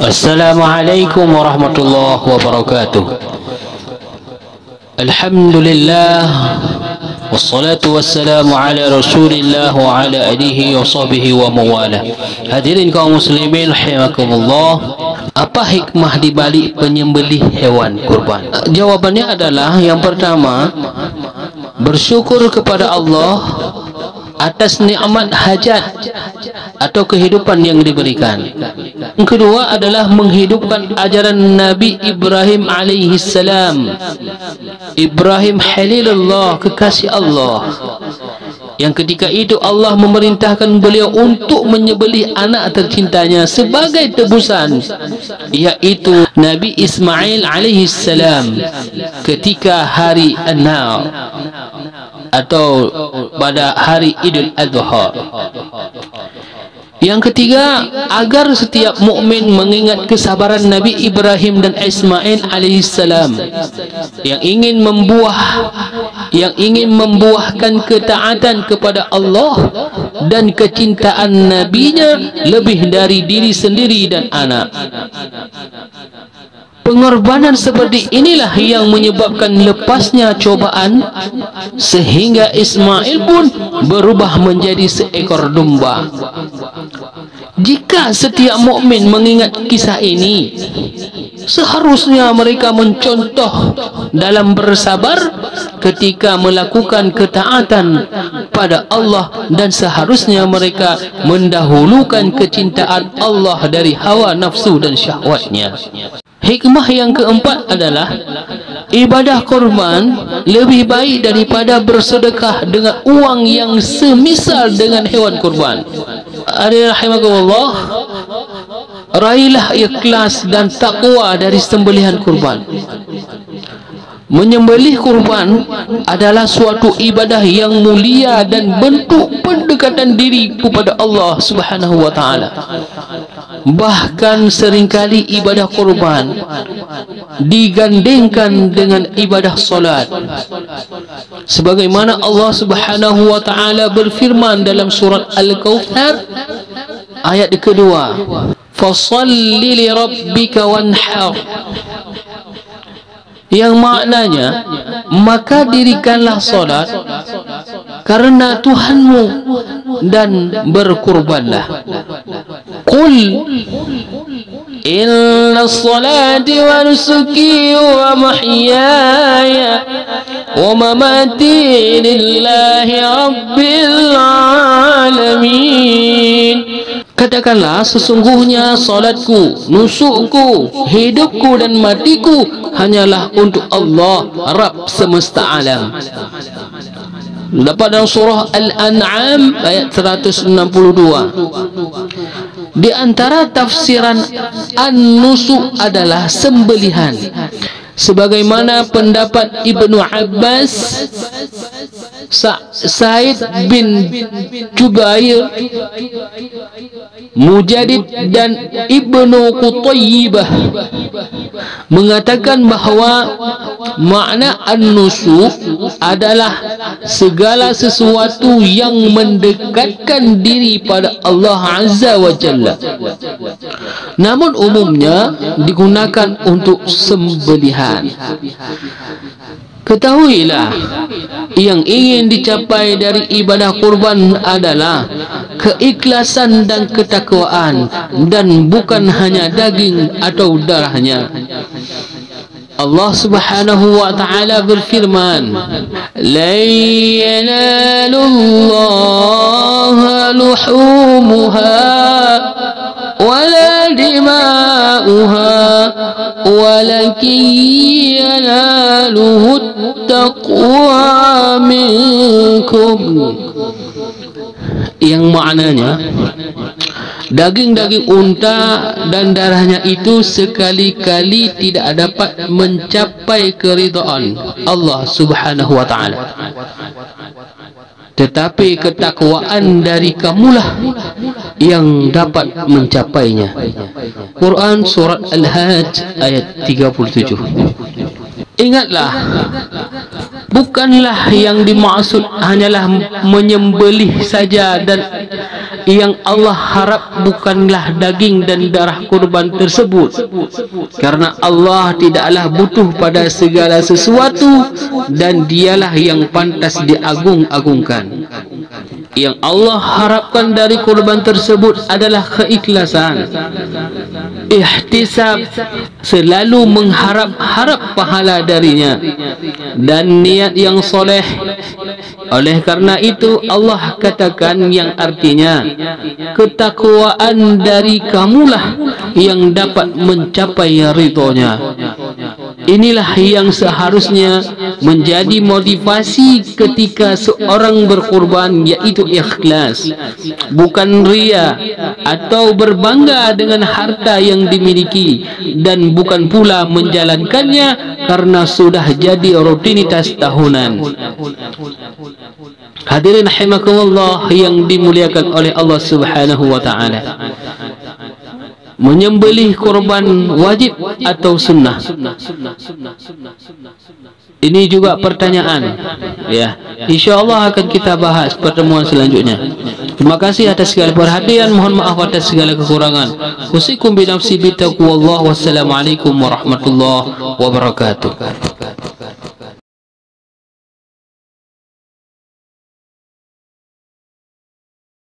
Assalamualaikum warahmatullahi wabarakatuh. Alhamdulillah, wassalatu wassalamu ala rasulillah wa ala alihi wa sahbihi wa mawala. Hadirin kaum muslimin rahimakumullah, apa hikmah di balik penyembelih hewan kurban? Jawabannya adalah yang pertama, bersyukur kepada Allah atas nikmat hajat atau kehidupan yang diberikan. Yang kedua adalah menghidupkan ajaran Nabi Ibrahim alaihi salam. Ibrahim Halilullah, kekasih Allah, yang ketika itu Allah memerintahkan beliau untuk menyembelih anak tercintanya sebagai tebusan, yaitu Nabi Ismail alaihi salam ketika hari An-Nahr atau pada hari Idul Adha. Yang ketiga, agar setiap mukmin mengingat kesabaran Nabi Ibrahim dan Ismail alaihissalam yang ingin membuahkan ketaatan kepada Allah dan kecintaan nabinya lebih dari diri sendiri dan anak. Pengorbanan seperti inilah yang menyebabkan lepasnya cobaan sehingga Ismail pun berubah menjadi seekor domba. Jika setiap mukmin mengingat kisah ini, seharusnya mereka mencontoh dalam bersabar ketika melakukan ketaatan pada Allah, dan seharusnya mereka mendahulukan kecintaan Allah dari hawa nafsu dan syahwatnya. Hikmah yang keempat adalah ibadah korban lebih baik daripada bersedekah dengan uang yang semisal dengan hewan korban. Hadirin rahimakumullah, raihlah ikhlas dan takwa dari sembelihan kurban. Menyembelih kurban adalah suatu ibadah yang mulia dan bentuk pendekatan diri kepada Allah Subhanahu wa taala. Bahkan seringkali ibadah kurban digandengkan dengan ibadah solat, sebagaimana Allah Subhanahu wa taala berfirman dalam surat Al-Kautsar ayat kedua, "Fashalli li rabbika wanhar", yang maknanya maka dirikanlah solat karena Tuhanmu dan berkurbanlah. Qul inna salati wa nusuki wa mahyaya wa mamati lillahi rabbil alamin. Katakanlah, sesungguhnya salatku, nusukku, hidupku dan matiku hanyalah untuk Allah, Rabb semesta alam. Dapat dalam surah Al-An'am ayat 162. Di antara tafsiran an-nusuk adalah sembelihan, sebagaimana pendapat Ibnu Abbas, Sa'id bin Jubair, Mujadid dan Ibnu Qutaybah mengatakan bahawa makna an-nusuk adalah segala sesuatu yang mendekatkan diri pada Allah Azza wa Jalla, namun umumnya digunakan untuk sembelihan. Ketahuilah, yang ingin dicapai dari ibadah kurban adalah keikhlasan dan ketakwaan, dan bukan hanya daging atau darahnya. Allah Subhanahu wa taala berfirman, "La yanalullaha luhumuha wala dima'uha walakin yanaluhu taqwa minkum", yang maknanya daging-daging unta dan darahnya itu sekali-kali tidak dapat mencapai keridhaan Allah Subhanahu wa taala, tetapi ketakwaan dari kamulah yang dapat mencapainya. Quran surat Al-Hajj ayat 37. Ingatlah, bukanlah yang dimaksud hanyalah menyembelih saja, dan yang Allah harap bukanlah daging dan darah kurban tersebut, karena Allah tidaklah butuh pada segala sesuatu dan dialah yang pantas diagung-agungkan. Yang Allah harapkan dari kurban tersebut adalah keikhlasan, ihtisab, selalu mengharap-harap pahala darinya, dan niat yang soleh. Oleh karena itu Allah katakan yang artinya ketakwaan dari kamulah yang dapat mencapai ridhonya. Inilah yang seharusnya menjadi motivasi ketika seorang berkurban, yaitu ikhlas, bukan ria atau berbangga dengan harta yang dimiliki, dan bukan pula menjalankannya karena sudah jadi rutinitas tahunan. Hadirin rahimakumullah yang dimuliakan oleh Allah Subhanahu wa taala, menyembelih kurban wajib atau sunnah? Ini juga pertanyaan, ya. InsyaAllah akan kita bahas pertemuan selanjutnya. Terima kasih atas segala perhatian. Mohon maaf atas segala kekurangan. Usikum binafsi bitaqwallah. Wassalamualaikum warahmatullahi wabarakatuh.